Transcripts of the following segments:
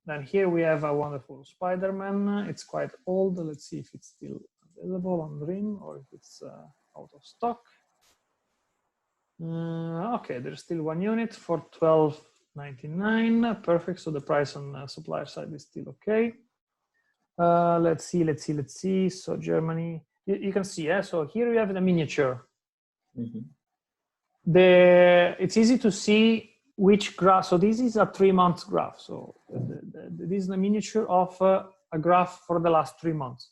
Then here we have a wonderful Spider-Man. It's quite old. Let's see if it's still available on Dream or if it's out of stock. Okay, there's still one unit for $12.99. Perfect. So the price on the supplier side is still okay. Let's see. So Germany, you can see, so here we have the miniature. It's easy to see which graph. So this is a 3-month graph. So this is the miniature of a graph for the last 3 months.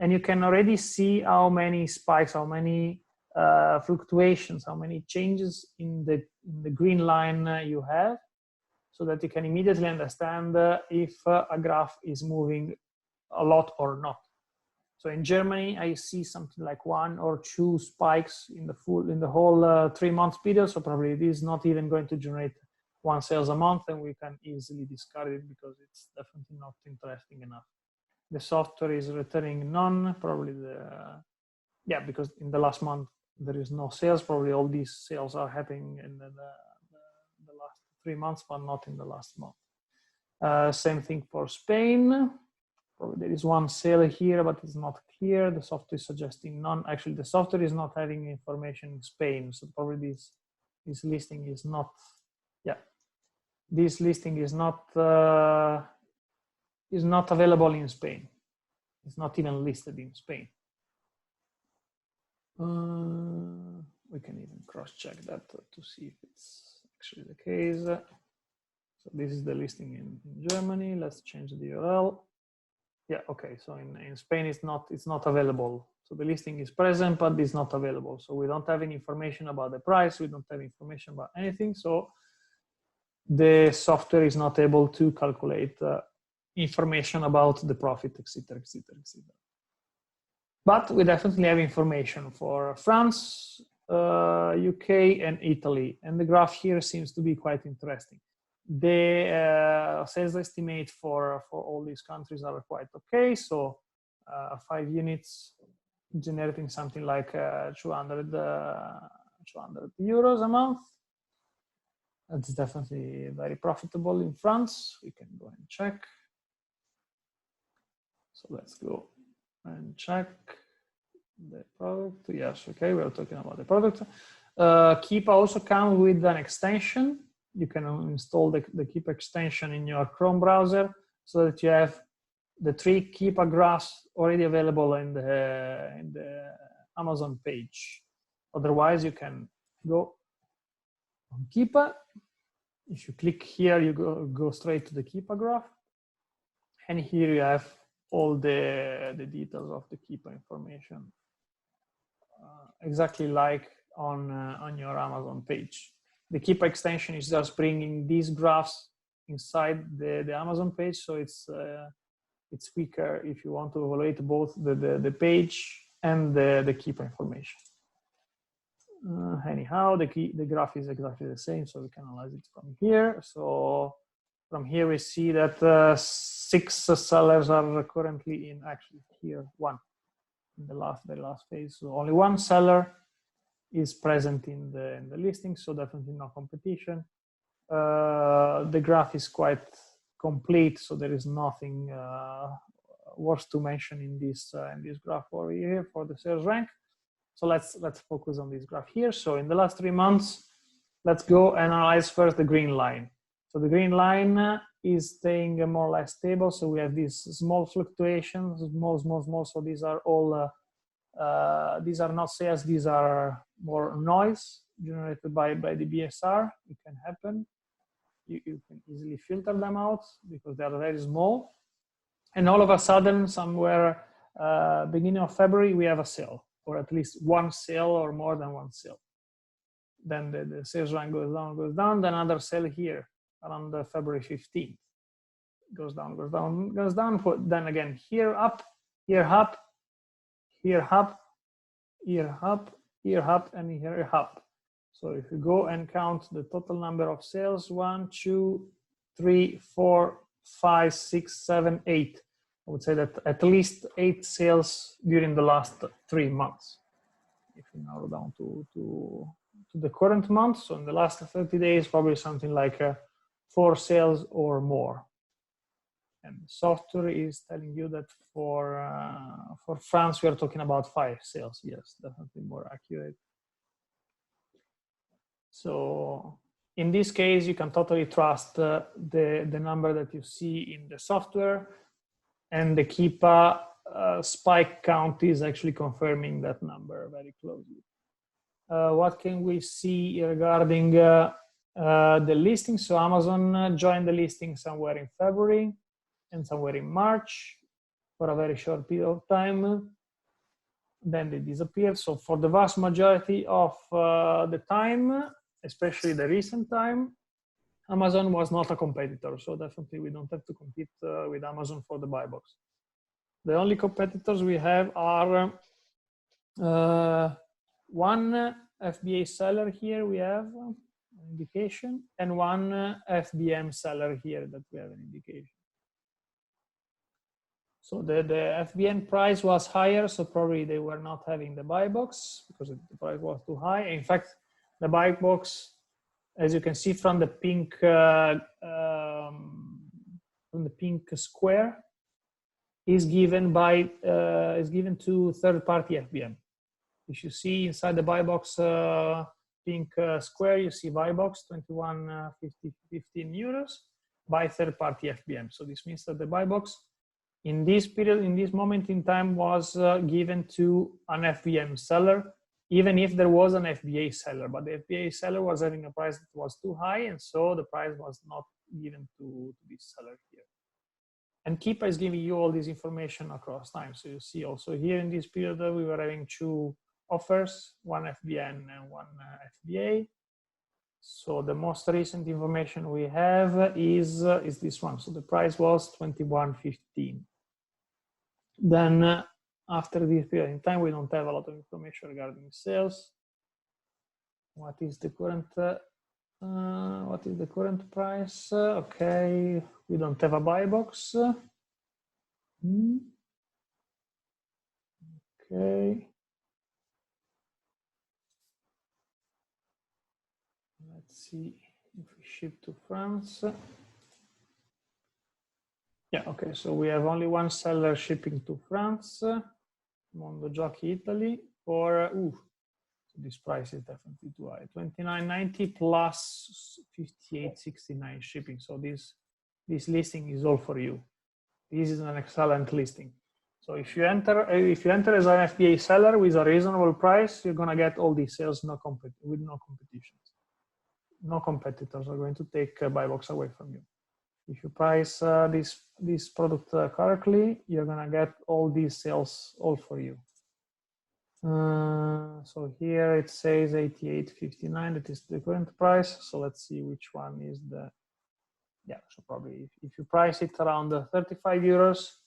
And you can already see how many spikes, how many fluctuations, how many changes in the green line you have, so that you can immediately understand if a graph is moving a lot or not. So in Germany, I see something like 1 or 2 spikes in the whole 3-month period. So probably it is not even going to generate 1 sales a month, and we can easily discard it because it's definitely not interesting enough. The software is returning none, probably because in the last month there is no sales. Probably all these sales are happening in the last 3 months, but not in the last month. Same thing for Spain. Probably there is 1 sale here, but it's not clear. The software is suggesting none. Actually, the software is not having information in Spain, so probably this listing is not. This listing is not available in Spain. It's not even listed in Spain. We can even cross-check that to see if it's actually the case. So this is the listing in Germany. Let's change the URL. Yeah, okay. So in Spain, it's not available. So the listing is present, but it's not available. So we don't have any information about the price. We don't have information about anything. So the software is not able to calculate information about the profit, etc., etc., etc. But we definitely have information for France, UK, and Italy. And the graph here seems to be quite interesting. The sales estimate for all these countries are quite okay. So 5 units generating something like 200 euros a month. That's definitely very profitable in France. We can go and check. So let's go and check the product. Yes, okay, we're talking about the product. Keep also comes with an extension. You can install the Keep extension in your Chrome browser so that you have the 3 Keepa graphs already available in the Amazon page. Otherwise, you can go on Keepa. If you click here, you go straight to the Keepa graph. And here you have all the details of the Keepa information, exactly like on your Amazon page. The Keepa extension is just bringing these graphs inside the Amazon page, so it's quicker if you want to evaluate both the page and the Keepa information. Anyhow, the graph is exactly the same, so we can analyze it from here. So from here we see that 6 sellers are currently in, actually here 1 in the very last phase. So only 1 seller is present in the listing, so definitely no competition. The graph is quite complete, so there is nothing worth to mention in this graph over here for the sales rank. So let's focus on this graph here. So in the last 3 months, let's go analyze first the green line. So the green line is staying more or less stable. So we have these small fluctuations, small. So these are all, these are not sales, these are more noise generated by the BSR. It can happen. You can easily filter them out because they are very small. And all of a sudden, somewhere beginning of February, we have a sale, or at least 1 sale or more than 1 sale. Then the sales rank goes down, then another sale here around February 15th. Goes down. Then again, here up, here up, here up, here up, here up, and here up. So if you go and count the total number of sales, 1, 2, 3, 4, 5, 6, 7, 8. I would say that at least 8 sales during the last 3 months. If you narrow down to the current month, so in the last 30 days, probably something like 4 sales or more. And software is telling you that for France, we are talking about 5 sales. Yes, definitely more accurate. So in this case, you can totally trust the number that you see in the software, and the Keepa spike count is actually confirming that number very closely. What can we see regarding the listing? So Amazon joined the listing somewhere in February and somewhere in March for a very short period of time. Then they disappeared. So for the vast majority of the time, especially the recent time, Amazon was not a competitor. So definitely we don't have to compete with Amazon for the buy box. The only competitors we have are one FBA seller here, we have an indication, and one FBM seller here that we have an indication. So the FBM price was higher, so probably they were not having the buy box because the price was too high. In fact, the buy box, as you can see from the pink square, is given to third-party FBM. If you see inside the buy box pink square, you see buy box 21.15 euros by third-party FBM. So this means that the buy box in this period, in this moment in time, was given to an FBM seller, even if there was an FBA seller. But the FBA seller was having a price that was too high, and so the price was not given to this seller here. And Keepa is giving you all this information across time. So you see also here in this period, we were having 2 offers, one FBN and one FBA. So the most recent information we have is this one. So the price was 21.15. Then after this period in time, we don't have a lot of information regarding sales. What is the current price? Okay, we don't have a buy box. Okay. Let's see if we ship to France. Yeah, okay, so we have only one seller shipping to France, Mondo Giochi Italy, for, so this price is definitely too high, 29.90 plus 58.69 shipping. So this listing is all for you. This is an excellent listing. So if you enter as an FBA seller with a reasonable price, you're gonna get all these sales with no competition. No competitors are going to take a buy box away from you. If you price this product correctly, you're gonna get all these sales all for you. So here it says 88.59. That is the current price. So let's see which one is the. Yeah, so probably if you price it around 35 euros,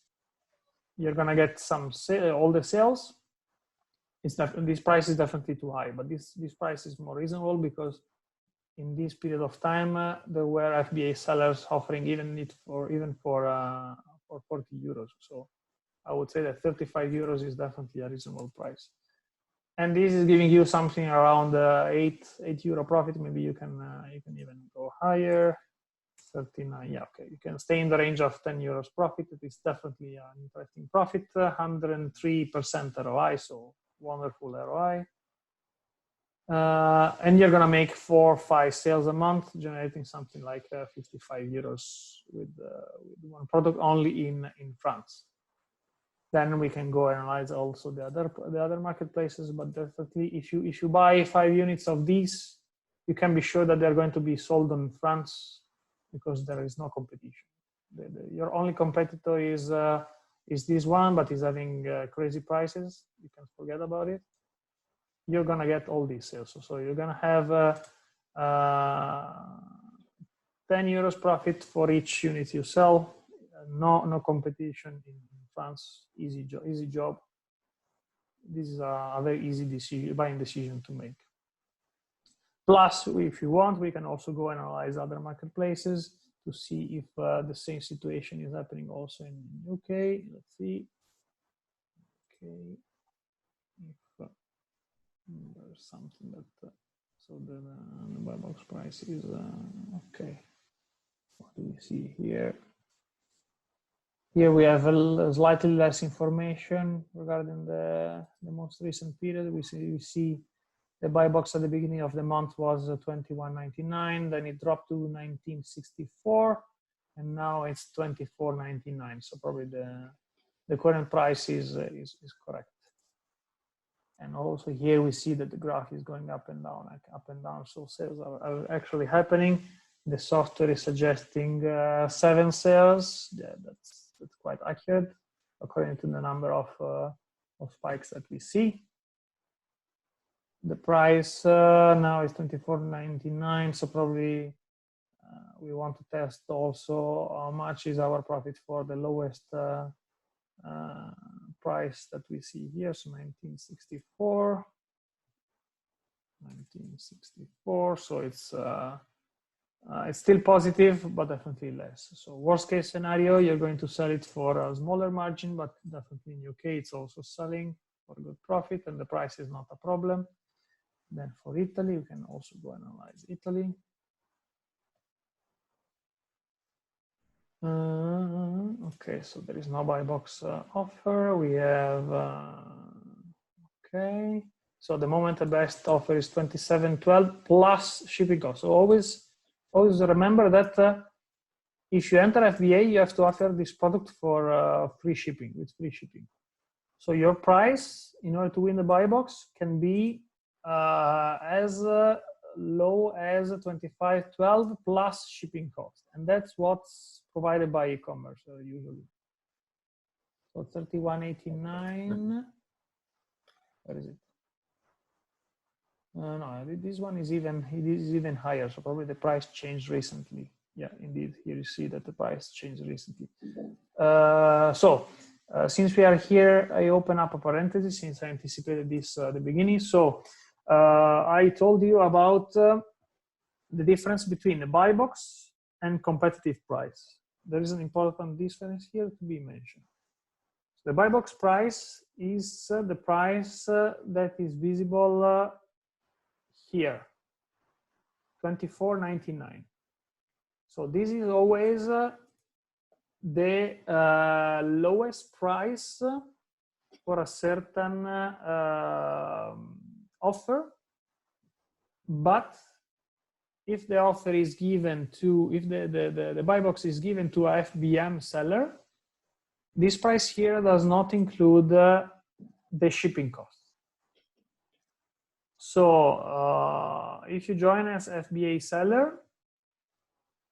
you're gonna get all the sales. This price is definitely too high, but this price is more reasonable because in this period of time there were FBA sellers offering even for 40 euros. So I would say that 35 euros is definitely a reasonable price. And this is giving you something around 8 euro profit. Maybe you can even go higher. 39, yeah, okay. You can stay in the range of 10 euros profit. It is definitely an interesting profit. 103% ROI, so wonderful ROI. And you're gonna make 4 or 5 sales a month, generating something like 55 euros with one product only in France. Then we can go analyze also the other marketplaces, but definitely if you buy 5 units of these, you can be sure that they're going to be sold in France because there is no competition. Your only competitor is this one, but is having crazy prices. You can forget about it. You're gonna get all these sales. So you're gonna have 10 euros profit for each unit you sell. No competition in France. Easy job. This is a very easy buying decision to make. Plus, if you want, we can also go and analyze other marketplaces to see if the same situation is happening also in UK. Let's see. Okay. If there's something that so the buy box price is okay. What do we see here? Here we have slightly less information regarding the most recent period. We see the buy box at the beginning of the month was 21.99, then it dropped to 19.64, and now it's 24.99. So probably the current price is correct. And also here we see that the graph is going up and down, like up and down. So sales are actually happening. The software is suggesting 7 sales. Yeah, that's quite accurate according to the number of spikes that we see. The price now is 24.99. So probably we want to test also how much is our profit for the lowest price that we see here. So 1964. 1964. So it's still positive, but definitely less. So worst case scenario, you're going to sell it for a smaller margin, but definitely in UK, it's also selling for good profit, and the price is not a problem. Then for Italy, we can also go analyze Italy. Okay, so there is no buy box offer. We have, okay. So the moment the best offer is 27.12 plus shipping costs. So always remember that if you enter FBA, you have to offer this product for free shipping, with free shipping. So your price, in order to win the buy box, can be as low as 25.12 plus shipping cost, and that's what's provided by e-commerce usually. So 31.89. Where is it? No, this one is even higher. So probably the price changed recently. Yeah, indeed. Here you see that the price changed recently. Since we are here, I open up a parenthesis since I anticipated this at the beginning. So I told you about the difference between a buy box and competitive price. There is an important difference here to be mentioned. The buy box price is the price that is visible here, 24.99. So this is always the lowest price for a certain offer, but if the offer is given to, if the buy box is given to a FBM seller, this price here does not include the shipping cost. So if you join as FBA seller,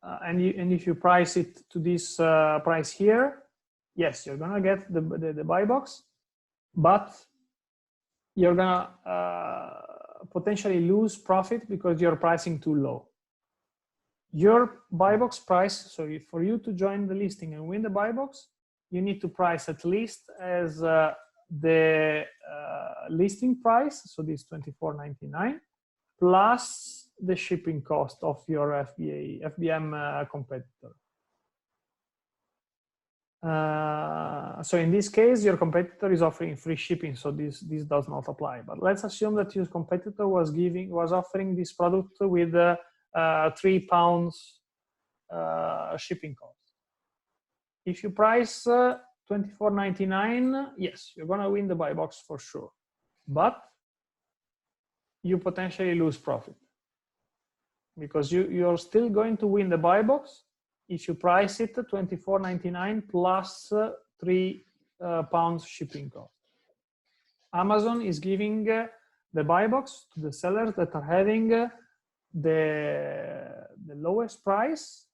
and if you price it to this price here, yes, you're gonna get the buy box, but you're gonna potentially lose profit because you're pricing too low. Your buy box price, so for you to join the listing and win the buy box, you need to price at least as the listing price, so this 24.99, plus the shipping cost of your FBM competitor. So in this case, your competitor is offering free shipping, so this does not apply. But let's assume that your competitor was offering this product with £3 shipping cost. If you price 24.99, yes, you're gonna win the buy box for sure, but you potentially lose profit because you're still going to win the buy box if you price it 24.99 plus £3 shipping cost. Amazon is giving the buy box to the sellers that are having the lowest price,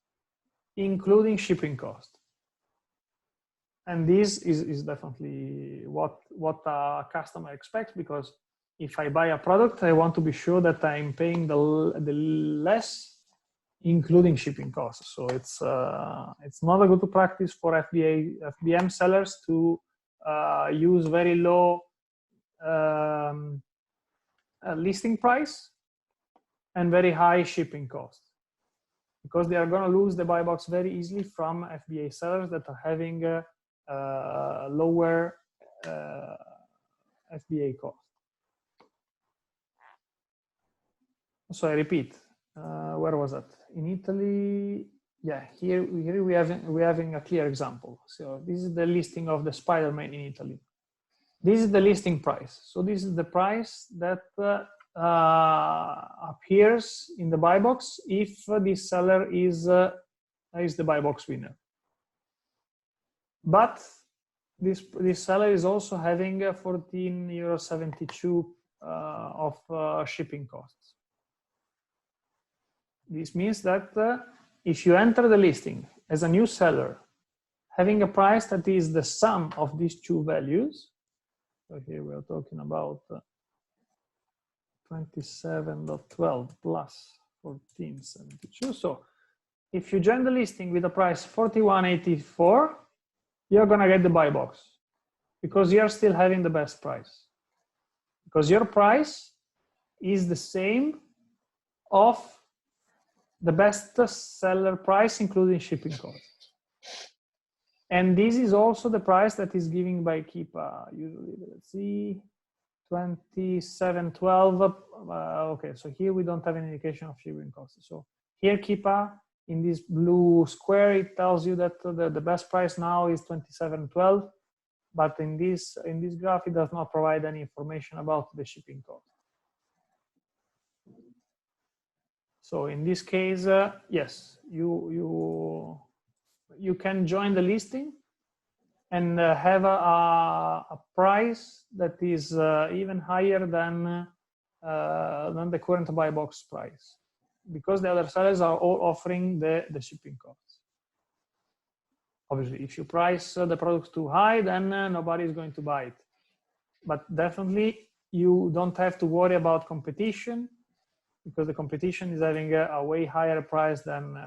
including shipping cost. And this is definitely what a customer expects, because if I buy a product, I want to be sure that I'm paying the less, including shipping costs. So it's not a good practice for FBM sellers to use very low listing price and very high shipping cost, because they are going to lose the buy box very easily from FBA sellers that are having lower FBA cost. So I repeat, where was that? In Italy, Yeah, here we're having a clear example. So this is the listing of the Spider-Man in Italy. This is the listing price. So this is the price that appears in the buy box if this seller is the buy box winner. But this seller is also having €14.72 of shipping costs. This means that if you enter the listing as a new seller, having a price that is the sum of these two values, so here we are talking about 27.12 plus 14.72. So if you join the listing with a price 41.84, you're gonna get the buy box because you're still having the best price. Because your price is the same of the best seller price, including shipping costs. And this is also the price that is given by Keepa. Usually, let's see, 27.12. Okay, so here we don't have an indication of shipping costs. So here Keepa, in this blue square, it tells you that the best price now is 27.12. But in this graph, it does not provide any information about the shipping cost. So in this case, yes, you can join the listing and have a price that is even higher than the current buy box price, because the other sellers are all offering the shipping costs. Obviously, if you price the product too high, then nobody is going to buy it. But definitely, you don't have to worry about competition, because the competition is having a way higher price than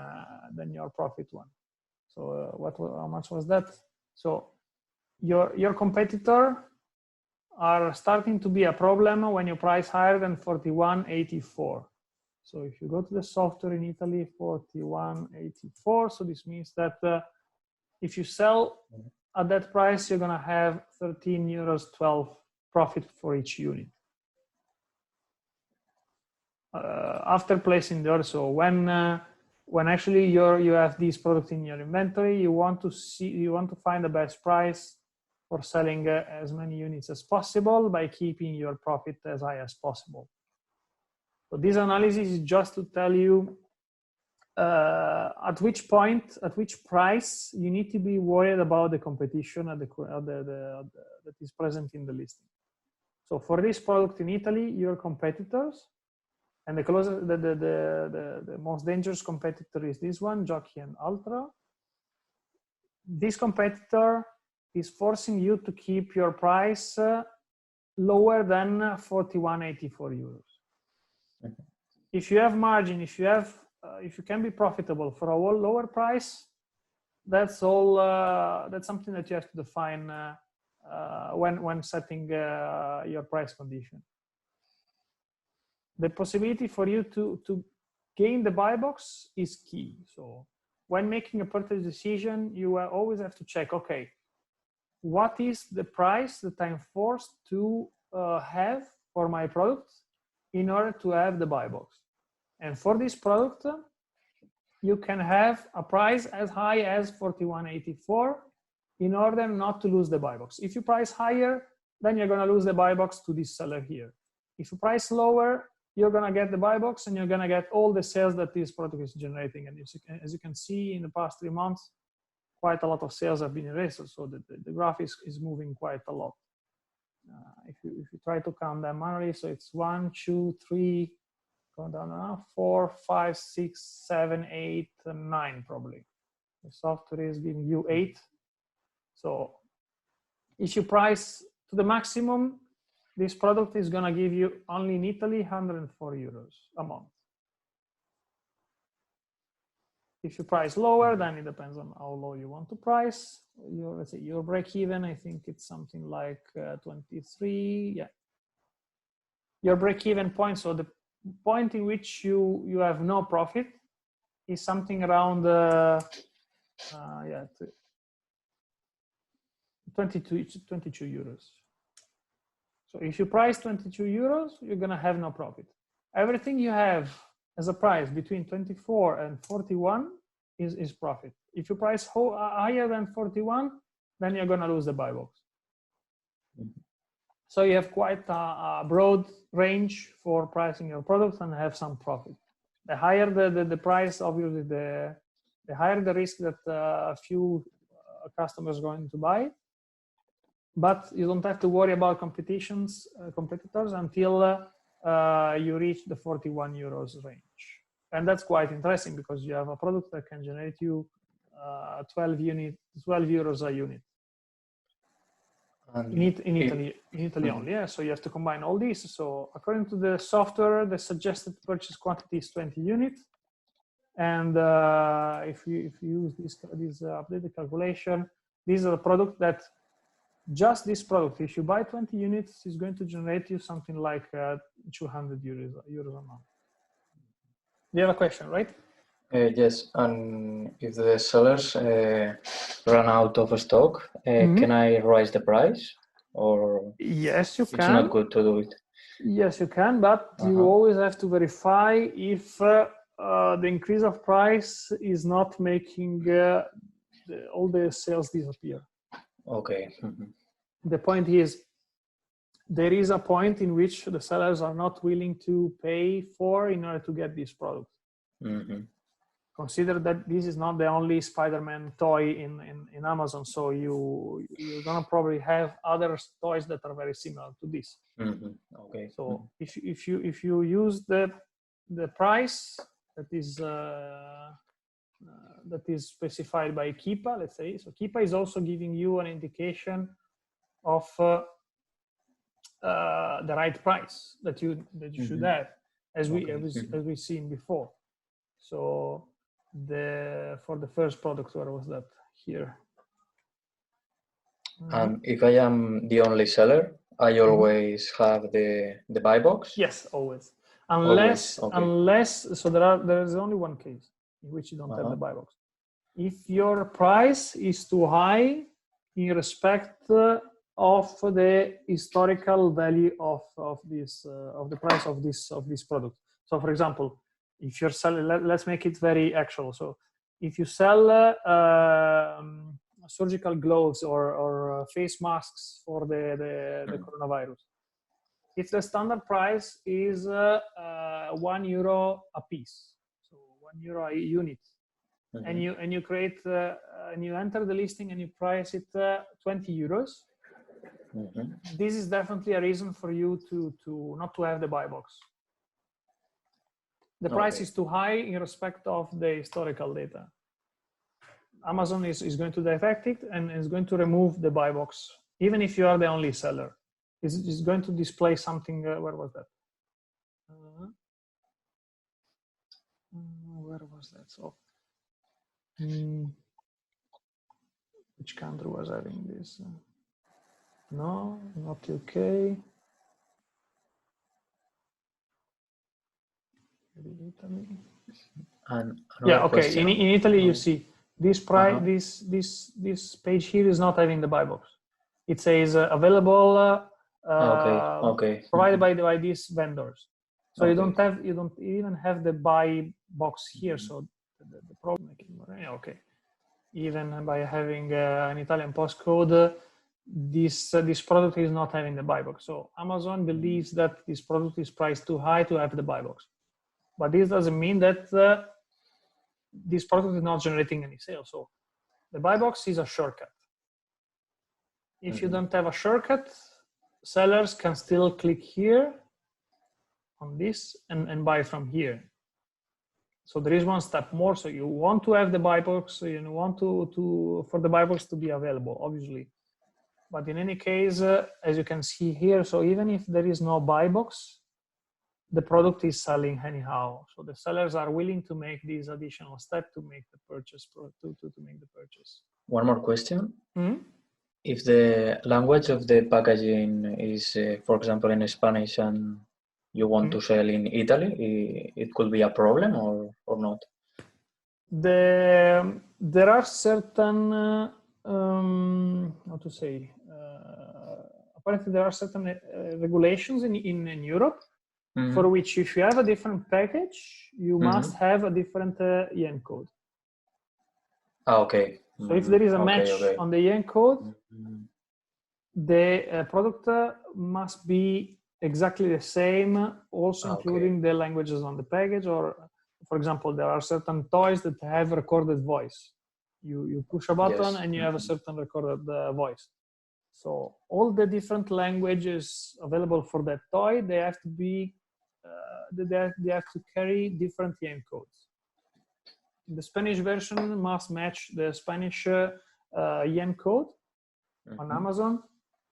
your profit one. So how much was that? So your competitor are starting to be a problem when you price higher than 41.84. So if you go to the software in Italy, 41.84. So this means that if you sell at that price, you're gonna have €13.12 profit for each unit. After placing the order, so when actually you have these products in your inventory, you want to find the best price for selling as many units as possible by keeping your profit as high as possible. So this analysis is just to tell you at which price you need to be worried about the competition that is present in the listing. So for this product in Italy, your competitors, and the most dangerous competitor is this one, Jockey and Ultra. This competitor is forcing you to keep your price lower than €41.84. Okay. If you have margin, if you can be profitable for a lower price, that's all. That's something that you have to define when setting your price condition. The possibility for you to gain the buy box is key. So when making a purchase decision, you always have to check, okay, what is the price that I'm forced to have for my product in order to have the buy box? And for this product, you can have a price as high as €41.84 in order not to lose the buy box. If you price higher, then you're going to lose the buy box to this seller here. If you price lower, you're going to get the buy box and you're going to get all the sales that this product is generating. And as you can see, in the past 3 months, quite a lot of sales have been erased. So the graph is moving quite a lot. If you try to count them manually, so it's 1, 2, 3, going down now, 4, 5, 6, 7, 8, 9 probably. The software is giving you 8. So if you price to the maximum, this product is going to give you only in Italy €104 a month. If you price lower, then it depends on how low you want to price. Let's say your break even, I think it's something like 23. Yeah. Your break even point, so the point in which you have no profit, is something around 22 euros. So if you price 22 euros, you're going to have no profit. Everything you have as a price between 24 and 41, is profit. If you price higher than 41, then you're going to lose the buy box. So you have quite a broad range for pricing your products and have some profit. The higher the price, obviously, the higher the risk that a few customers are going to buy. But you don't have to worry about competitors until you reach the 41 euros range. And that's quite interesting because you have a product that can generate you 12 euros a unit. In Italy only, yeah. So you have to combine all these. So according to the software, the suggested purchase quantity is 20 units. And if you use this updated calculation, these are the product that just this product, if you buy 20 units, is going to generate you something like 200 euros a month. You have a question, right? Yes, and if the sellers run out of stock, can I raise the price? Or yes, you can. It's not good to do it. Yes, you can, but you always have to verify if the increase of price is not making all the sales disappear. Okay. The point is, there is a point in which the sellers are not willing to pay for in order to get this product. Consider that this is not the only Spider-Man toy in Amazon, so you're gonna probably have other toys that are very similar to this. Okay. So if you use the price that is specified by Keepa, let's say, so Keepa is also giving you an indication of the right price that you should have, as we've seen before. So for the first product, where was that? Here. If I am the only seller, I always have the buy box? Yes, always. Unless so there is only one case in which you don't have the buy box. If your price is too high in respect of the historical value of the price of this product. So for example, if you're selling, let's make it very actual. So if you sell surgical gloves or face masks for the coronavirus, if the standard price is €1 a piece, so €1 a unit, and you create and you enter the listing and you price it 20 euros, this is definitely a reason for you to not to have the buy box. The price is too high in respect of the historical data. Amazon is going to detect it and is going to remove the buy box, even if you are the only seller. It's going to display something. Where was that? Where was that? So, which country was having this? No, not UK. Italy. Yeah, okay. In Italy, you see this price. This page here is not having the buy box. It says available. Provided by these vendors. So you don't even have the buy box here. So the problem. Okay. Even by having an Italian postcode, this product is not having the buy box. So Amazon believes that this product is priced too high to have the buy box. But this doesn't mean that this product is not generating any sales. So the buy box is a shortcut. If you don't have a shortcut, sellers can still click here on this and buy from here. So there is one step more. So you want to have the buy box, so you want for the buy box to be available, obviously. But in any case, as you can see here, so even if there is no buy box, the product is selling anyhow. So the sellers are willing to make this additional step to make the purchase. To make the purchase. One more question. If the language of the packaging is, for example, in Spanish, and you want to sell in Italy, it could be a problem or not? There are certain, how to say, apparently there are certain regulations in Europe for which if you have a different package, you must have a different EN code. Okay. So if there is a match Okay. on the yen code, Mhm. the product must be exactly the same, also including the languages on the package. Or, for example, there are certain toys that have recorded voice. You push a button Yes. and you have a certain recorded voice. So all the different languages available for that toy, they have to be, they have to carry different yen codes. The Spanish version must match the Spanish yen code on Amazon.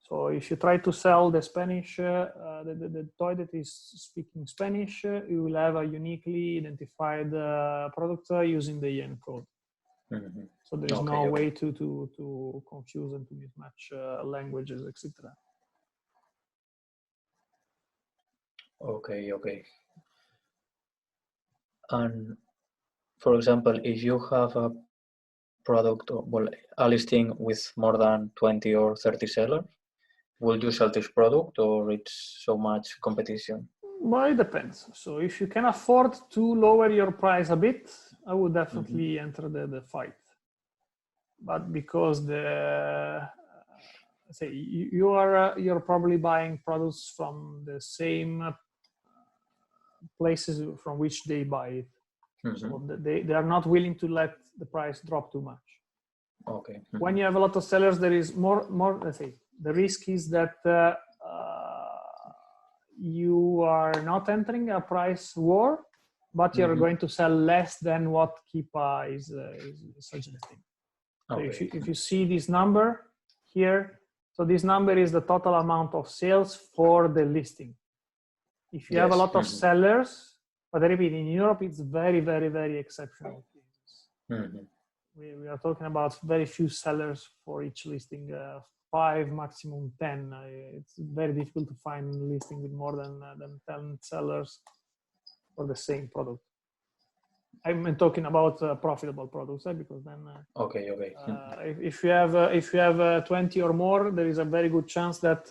So if you try to sell the Spanish, the toy that is speaking Spanish, you will have a uniquely identified product using the yen code. So there is no way to confuse and to mismatch languages, etc. Okay. And for example, if you have a product, well, a listing with more than 20 or 30 sellers, will you sell this product or it's so much competition? Well, it depends. So if you can afford to lower your price a bit, I would definitely enter the fight. But because say you're probably buying products from the same places from which they buy it, so they are not willing to let the price drop too much. Okay. When you have a lot of sellers, there is more. Let's say the risk is that you are not entering a price war, but you're going to sell less than what Keepa is suggesting. So if you see this number here, so this number is the total amount of sales for the listing. If you have a lot of sellers, but I repeat, in Europe, it's very, very, very exceptional cases. We are talking about very few sellers for each listing, 5, maximum 10. It's very difficult to find a listing with more than 10 sellers for the same product. I'm talking about profitable products, because then if you have 20 or more, there is a very good chance that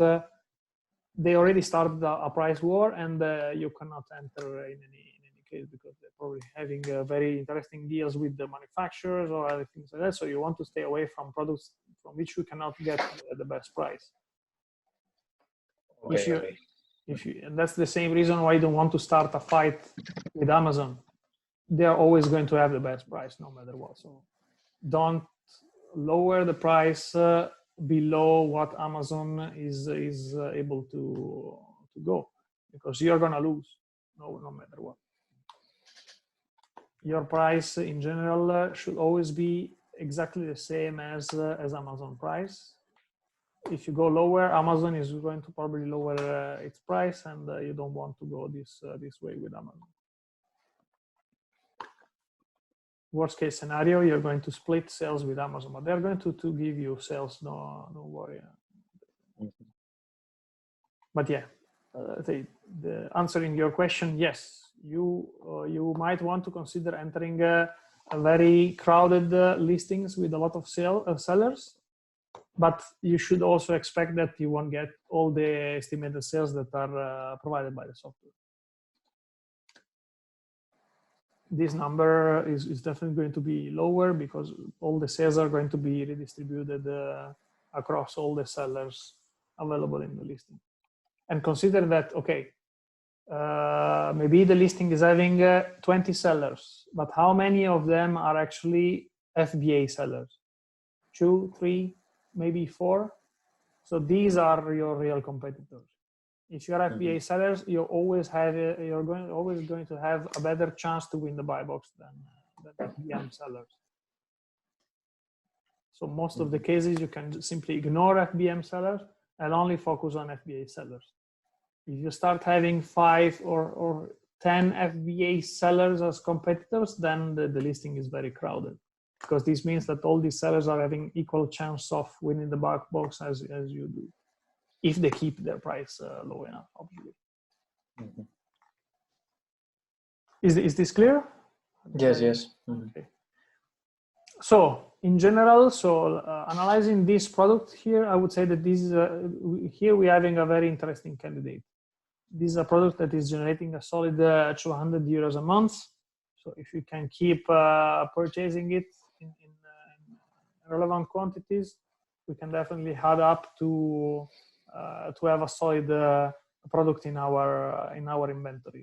they already started a price war, and you cannot enter in any case, because they're probably having very interesting deals with the manufacturers or other things like that. So you want to stay away from products from which you cannot get the best price. And that's the same reason why you don't want to start a fight with Amazon. They're always going to have the best price no matter what. So don't lower the price below what Amazon is able to go, because you're gonna lose no matter what. Your price in general should always be exactly the same as Amazon price. If you go lower, Amazon is going to probably lower its price, and you don't want to go this way with Amazon. Worst case scenario, you're going to split sales with Amazon, but they're going to give you sales, no worry. But yeah, the answering your question, yes, you might want to consider entering a very crowded listings with a lot of sellers, but you should also expect that you won't get all the estimated sales that are provided by the software. This number is definitely going to be lower, because all the sales are going to be redistributed across all the sellers available in the listing. And consider that, okay, maybe the listing is having 20 sellers, but how many of them are actually FBA sellers? 2, 3, maybe 4. So these are your real competitors. If you're FBA sellers, you're always going to have a better chance to win the buy box than FBM sellers. So most of the cases you can simply ignore FBM sellers and only focus on FBA sellers. If you start having 5 or 10 FBA sellers as competitors, then the listing is very crowded, because this means that all these sellers are having equal chance of winning the buy box as you do, if they keep their price low enough, obviously. Is this clear? Yes. Okay. So in general, analyzing this product here, I would say that this is here we're having a very interesting candidate. This is a product that is generating a solid 200 euros a month. So if you can keep purchasing it in relevant quantities, we can definitely add up to have a solid product in our inventory.